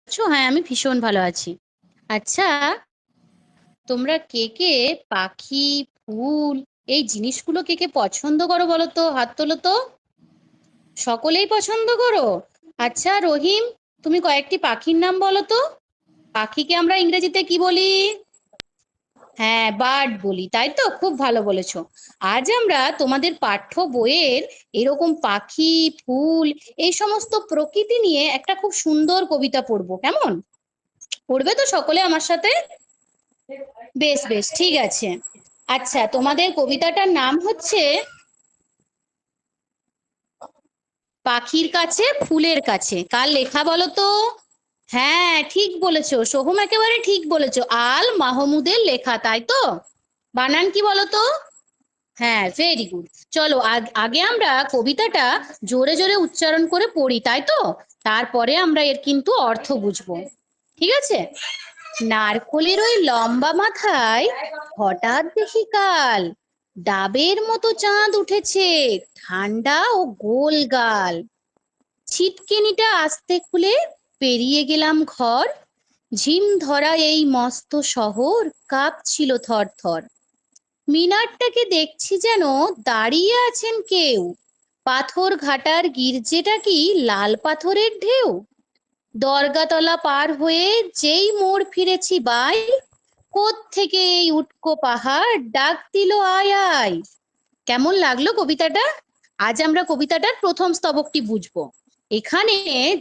আছো? হ্যাঁ, আমি ভীষণ ভালো আছি। আচ্ছা, তোমরা কে কে পাখি, ফুল এই জিনিসগুলো কে কে পছন্দ করো বলো তো? হাত তোলো তো। সকলেই পছন্দ করো? আচ্ছা রহিম, তুমি কয়েকটি পাখির নাম বলো তো। পাখিকে আমরা ইংরেজিতে কি বলি? হ্যাঁ, বার্ড বলি, তাই তো? খুব ভালো বলেছো। আজ আমরা তোমাদের পাঠ্য বইয়ের এরকম পাখি, ফুল এই সমস্ত প্রকৃতি নিয়ে একটা খুব সুন্দর কবিতা পড়বো, কেমন? পড়বে তো সকলে আমার সাথে? বেশ বেশ, ঠিক আছে। আচ্ছা, তোমাদের কবিতাটার নাম হচ্ছে পাখির কাছে ফুলের কাছে। কার লেখা বলো তো? হ্যাঁ, ঠিক বলেছো সোহম, একেবারে ঠিক বলেছো। আল মাহমুদের লেখা, তাই তো? বানান কি বলো তো? হ্যাঁ, ভেরি গুড। চলো আগে আমরা কবিতাটা জোরে জোরে উচ্চারণ করে পড়ি, তাই তো? তারপরে আমরা এর কিন্তু অর্থ বুঝবো। ঠিক আছে। নারকোলের ওই লম্বা মাথায় হঠাৎ দেখি কাল ডাবের মতো চাঁদ উঠেছে, ঠান্ডা ও গোল গাল। ছিটকিনিটা আস্তে খুলে পেরিয়ে গেলাম ঘর, ঝিম ধরা এই মস্ত শহর কাঁপছিল থর থর। মিনারটাকে দেখছি যেন দাঁড়িয়ে আছেন কেউ, পাথর ঘাটার গির্জেটা কি লাল পাথরের ঢেউ। দরগাতলা পার হয়ে যেই মোড় ফিরেছি বাই, কোত্থেকে এই উটকো পাহাড় ডাক দিল আয় আয়। কেমন লাগলো কবিতাটা? আজ আমরা কবিতাটার প্রথম স্তবকটি বুঝবো। এখানে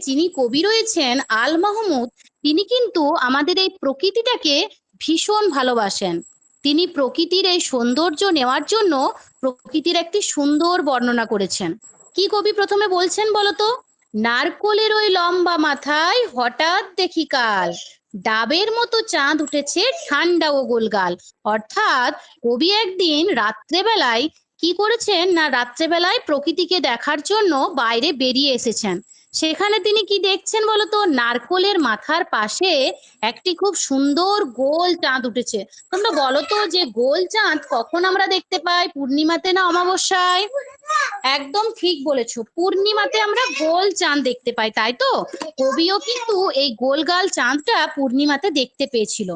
যিনি কবি রয়েছেন আল মাহমুদ, তিনি কিন্তু আমাদের এই প্রকৃতিটাকে ভীষণ ভালোবাসেন। তিনি প্রকৃতির এই সৌন্দর্য নেওয়ার জন্য প্রকৃতির একটি সুন্দর বর্ণনা করেছেন। কি কবি প্রথমে বলছেন বলতো? নারকোলের ওই লম্বা মাথায় হঠাৎ দেখি কাল ডাবের মতো চাঁদ উঠেছে, ঠান্ডা ও গোলগাল। অর্থাৎ কবি একদিন রাত্রেবেলায় কি করেছেন না, রাত্রেবেলায় প্রকৃতিকে দেখার জন্য বাইরে বেরিয়ে এসেছেন। সেখানে তিনি কি দেখছেন বলতো? নারকোলের মাথার পাশে একটি খুব সুন্দর গোল চাঁদ উঠেছে। তোমরা বলো তো যে গোল চাঁদ কখন আমরা দেখতে পাই, পূর্ণিমাতে না অমাবস্যায়? একদম ঠিক বলেছো, পূর্ণিমাতে আমরা গোল চাঁদ দেখতে পাই, তাই তো? কবিও কিন্তু এই গোলগাল চাঁদটা পূর্ণিমাতে দেখতে পেয়েছিল।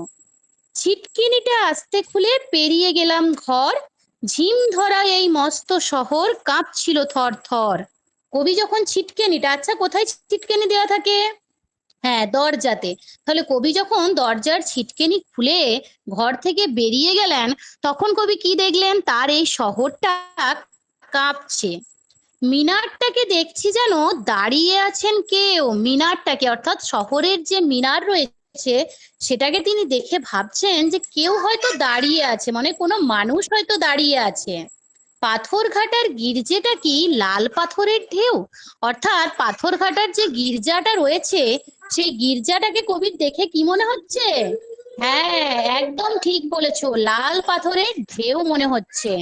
ছিটকিনিটা আস্তে খুলে পেরিয়ে গেলাম ঘর, ঝিম ধরা এই মস্ত শহর কাঁপছিল থর থর। কবি যখন ছিটকেনিটা, আচ্ছা কোথায় ছিটকেনি দেওয়া থাকে? হ্যাঁ, দরজাতে। তাহলে কবি যখন দরজার ছিটকেনি খুলে ঘর থেকে বেরিয়ে গেলেন, তখন কবি কি দেখলেন? তার এই শহরটা কাঁপছে। মিনারটাকে দেখছি যেন দাঁড়িয়ে আছেন কেউ। মিনারটাকে অর্থাৎ শহরের যে মিনার রয়েছে সেটাকে তিনি দেখে ভাবছেন যে কেউ হয়তো দাঁড়িয়ে আছে, মানে কোনো মানুষ হয়তো দাঁড়িয়ে আছে। পাথরঘাটার গির্জেটা কি লাল পাথরের ঢেউ। অর্থাৎ পাথরঘাটার যে গির্জাটা রয়েছে সেই গির্জাটাকে কবির দেখে কি মনে হচ্ছে? হ্যাঁ, একদম ঠিক বলেছো, লাল পাথরের ঢেউ মনে হচ্ছে।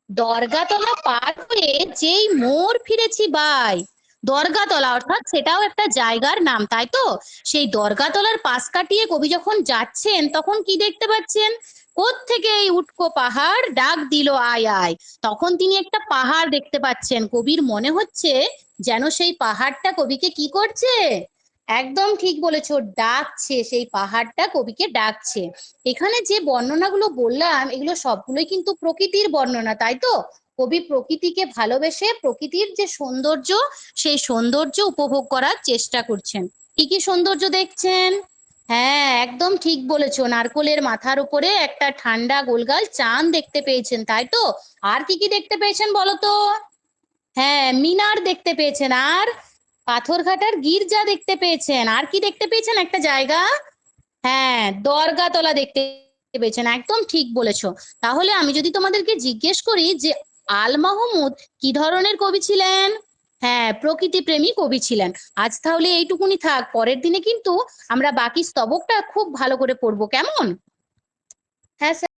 দরগাতলা পার হয়ে যেই মোড় ফিরেছি বাই। দরগাতলা অর্থাৎ সেটাও একটা জায়গার নাম, তাই তো? সেই দরগাতলার পাশ কাটিয়ে কবি যখন যাচ্ছেন তখন কি দেখতে পাচ্ছেন? কোত্থেকে এই উটকো পাহাড় ডাক দিল আয় আয়। তখন তিনি একটা পাহাড় দেখতে পাচ্ছেন। কবির মনে হচ্ছে যেন সেই পাহাড়টা কবিকে কি করছে? একদম ঠিক বলেছো, ডাকছে। সেই পাহাড়টা কবিকে ডাকছে। এখানে যে বর্ণনাগুলো বললাম এগুলো সবগুলোই কিন্তু প্রকৃতির বর্ণনা, তাই তো? কবি প্রকৃতিকে ভালোবেসে প্রকৃতির যে সৌন্দর্য সেই সৌন্দর্য উপভোগ করার চেষ্টা করছেন। কি কি সৌন্দর্য দেখছেন? হ্যাঁ, একদম ঠিক বলেছো, নারকোলের মাথার উপরে একটা ঠান্ডা গোলগাল চাঁদ দেখতে পেয়েছেন, তাই তো? আর কি কি দেখতে পেয়েছেন বলো তো? হ্যাঁ, মিনার দেখতে পেয়েছেন, আর পাথরঘাটার গির্জা দেখতে পেয়েছেন, আর কি দেখতে পেয়েছেন একটা জায়গা? হ্যাঁ, দরগাতলা দেখতে পেয়েছেন, একদম ঠিক বলেছো। তাহলে আমি যদি তোমাদেরকে জিজ্ঞেস করি যে আল মাহমুদ কি ধরনের কবি ছিলেন? হ্যাঁ, প্রকৃতি প্রেমী কবি ছিলেন। আজ তাহলে এইটুকুনি থাক, পরের দিনে কিন্তু আমরা বাকি স্তবকটা খুব ভালো করে পড়বো, কেমন? হ্যাঁ স্যার।